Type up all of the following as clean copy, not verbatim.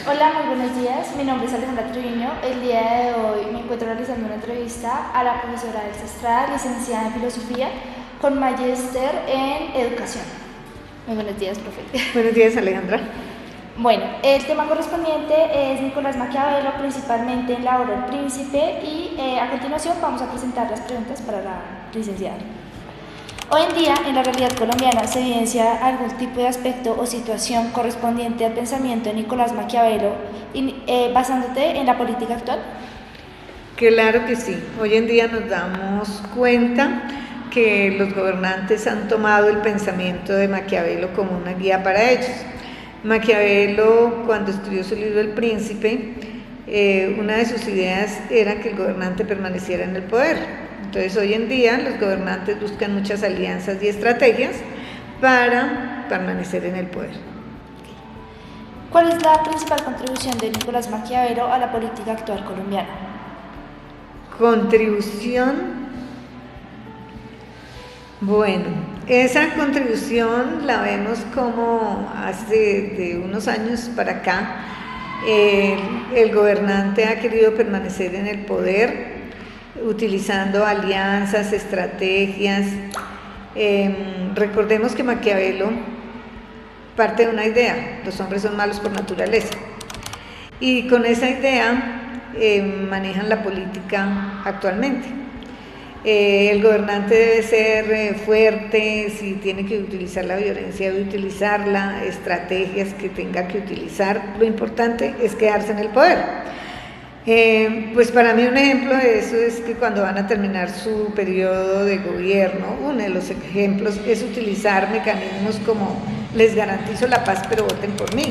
Hola, muy buenos días. Mi nombre es Alejandra Treviño. El día de hoy me encuentro realizando una entrevista a la profesora Elsa Estrada, licenciada en Filosofía, con magíster en Educación. Muy buenos días, profe. Buenos días, Alejandra. Bueno, el tema correspondiente es Nicolás Maquiavelo, principalmente en la obra El Príncipe, y a continuación vamos a presentar las preguntas para la licenciada. Hoy en día, en la realidad colombiana, ¿se evidencia algún tipo de aspecto o situación correspondiente al pensamiento de Nicolás Maquiavelo, basándote en la política actual? Claro que sí. Hoy en día nos damos cuenta que los gobernantes han tomado el pensamiento de Maquiavelo como una guía para ellos. Maquiavelo, cuando escribió su libro El Príncipe, una de sus ideas era que el gobernante permaneciera en el poder. Entonces, hoy en día los gobernantes buscan muchas alianzas y estrategias para permanecer en el poder. ¿Cuál es la principal contribución de Nicolás Maquiavelo a la política actual colombiana? Contribución. Bueno, esa contribución la vemos como hace de unos años para acá el gobernante ha querido permanecer en el poder utilizando alianzas, estrategias. Recordemos que Maquiavelo parte de una idea: los hombres son malos por naturaleza, y con esa idea manejan la política actualmente. El gobernante debe ser fuerte, si tiene que utilizar la violencia debe utilizarla, estrategias que tenga que utilizar. Lo importante es quedarse en el poder. Pues para mí un ejemplo de eso es que cuando van a terminar su periodo de gobierno, uno de los ejemplos es utilizar mecanismos como les garantizo la paz pero voten por mí.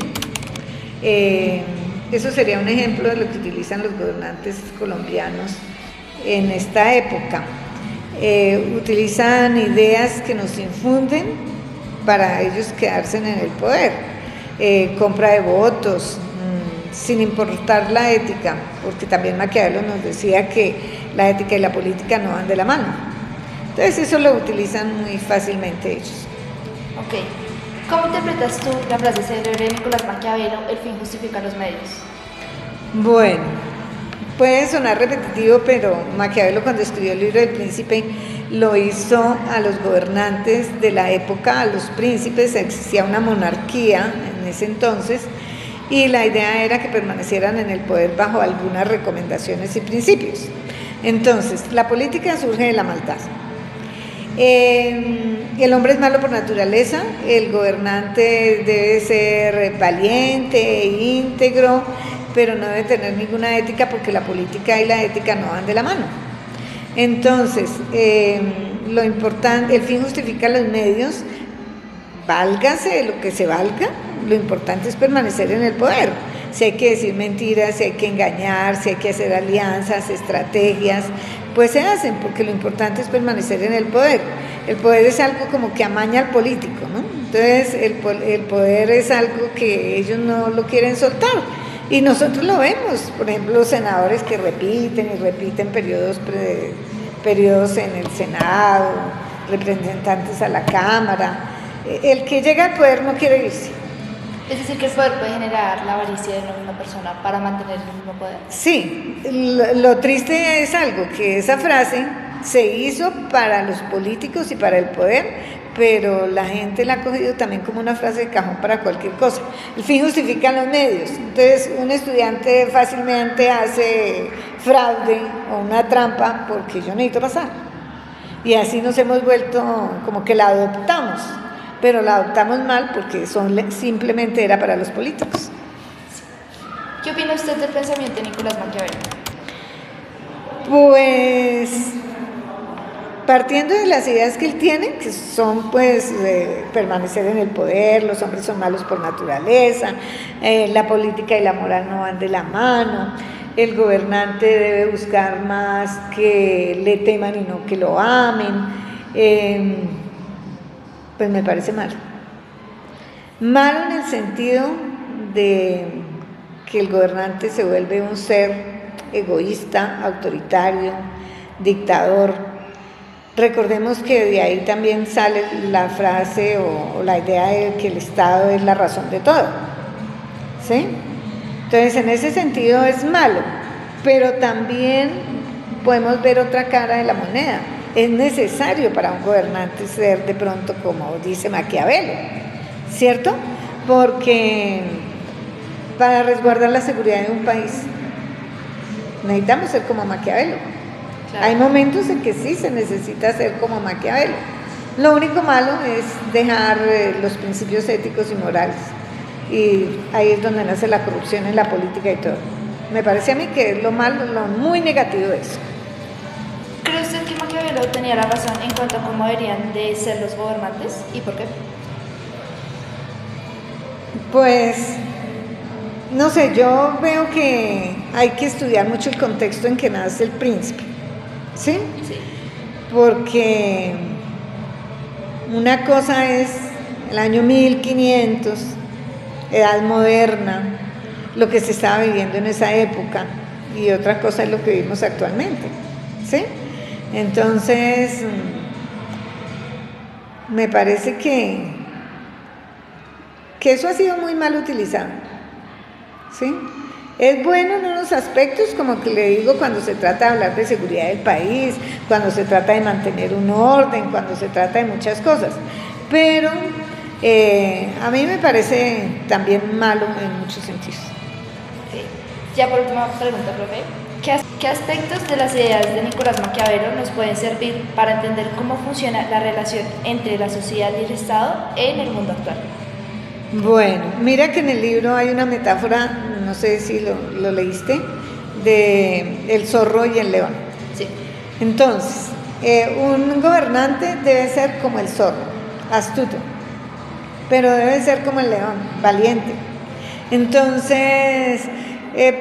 Eso sería un ejemplo de lo que utilizan los gobernantes colombianos en esta época. Utilizan ideas que nos infunden para ellos quedarse en el poder, compra de votos, sin importar la ética, porque también Maquiavelo nos decía que la ética y la política no van de la mano. Entonces eso lo utilizan muy fácilmente ellos. Ok. ¿Cómo interpretas tú la frase célebre de Nicolás Maquiavelo, el fin justifica los medios? Bueno, puede sonar repetitivo, pero Maquiavelo, cuando escribió el libro del Príncipe, lo hizo a los gobernantes de la época, a los príncipes. Existía una monarquía en ese entonces, y la idea era que permanecieran en el poder bajo algunas recomendaciones y principios. Entonces, la política surge de la maldad. El hombre es malo por naturaleza, el gobernante debe ser valiente, íntegro, pero no debe tener ninguna ética, porque la política y la ética no van de la mano. Entonces, lo importante, el fin justifica los medios, válgase de lo que se valga, lo importante es permanecer en el poder. Si hay que decir mentiras, si hay que engañar, si hay que hacer alianzas, estrategias, pues se hacen, porque lo importante es permanecer en el poder. El poder es algo como que amaña al político, ¿no? Entonces el poder es algo que ellos no lo quieren soltar, y nosotros lo vemos. Por ejemplo, los senadores que repiten y repiten periodos en el Senado, representantes a la Cámara. El que llega al poder no quiere irse. Es decir, que el poder puede generar la avaricia de una misma persona para mantener el mismo poder. Sí, lo triste es algo, que esa frase se hizo para los políticos y para el poder, pero la gente la ha cogido también como una frase de cajón para cualquier cosa. El fin justifica los medios. Entonces, un estudiante fácilmente hace fraude o una trampa porque yo necesito pasar. Y así nos hemos vuelto como que la adoptamos, pero la adoptamos mal porque simplemente era para los políticos. ¿Qué opina usted del pensamiento de Nicolás Maquiavelo? Pues partiendo de las ideas que él tiene, que son pues permanecer en el poder, los hombres son malos por naturaleza, la política y la moral no van de la mano, el gobernante debe buscar más que le teman y no que lo amen, pues me parece malo. Malo en el sentido de que el gobernante se vuelve un ser egoísta, autoritario, dictador. Recordemos que de ahí también sale la frase o la idea de que el Estado es la razón de todo, ¿sí? Entonces, en ese sentido es malo, pero también podemos ver otra cara de la moneda. Es necesario para un gobernante ser de pronto, como dice Maquiavelo, ¿cierto? Porque para resguardar la seguridad de un país necesitamos ser como Maquiavelo. Claro. Hay momentos en que sí se necesita ser como Maquiavelo. Lo único malo es dejar los principios éticos y morales, y ahí es donde nace la corrupción en la política y todo. Me parece a mí que es lo malo, lo muy negativo de eso. ¿Cree usted que Maquiavelo tenía la razón en cuanto a cómo deberían de ser los gobernantes y por qué? Pues, no sé, yo veo que hay que estudiar mucho el contexto en que nace el príncipe, ¿sí? Sí. Porque una cosa es el año 1500, edad moderna, lo que se estaba viviendo en esa época, y otra cosa es lo que vivimos actualmente, ¿sí? Entonces, me parece que eso ha sido muy mal utilizado, ¿sí? Es bueno en unos aspectos, como que le digo, cuando se trata de hablar de seguridad del país, cuando se trata de mantener un orden, cuando se trata de muchas cosas, pero a mí me parece también malo en muchos sentidos. Okay. Ya por última pregunta, profe. ¿Qué aspectos de las ideas de Nicolás Maquiavelo nos pueden servir para entender cómo funciona la relación entre la sociedad y el Estado en el mundo actual? Bueno, mira que en el libro hay una metáfora, no sé si lo leíste, de el zorro y el león. Sí. Entonces, un gobernante debe ser como el zorro, astuto, pero debe ser como el león, valiente. Entonces,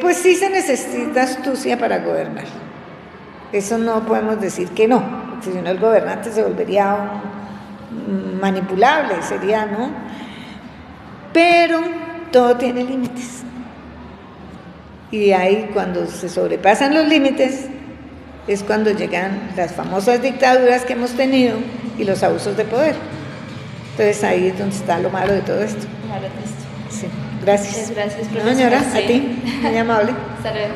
pues sí se necesita astucia para gobernar. Eso no podemos decir que no, porque si no el gobernante se volvería manipulable, sería, ¿no? Pero todo tiene límites. Y ahí, cuando se sobrepasan los límites, es cuando llegan las famosas dictaduras que hemos tenido y los abusos de poder. Entonces ahí es donde está lo malo de todo esto. Malo de esto. Sí, gracias. Gracias, profesora. No, señora, sí. A ti, muy amable. Hasta luego.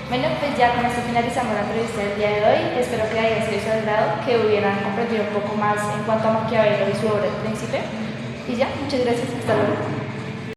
Bueno, pues ya con esto finalizamos la entrevista del día de hoy. Espero que haya sido de su agrado, que hubieran comprendido un poco más en cuanto a Maquiavelo y su obra El Príncipe. Y ya, muchas gracias. Hasta luego.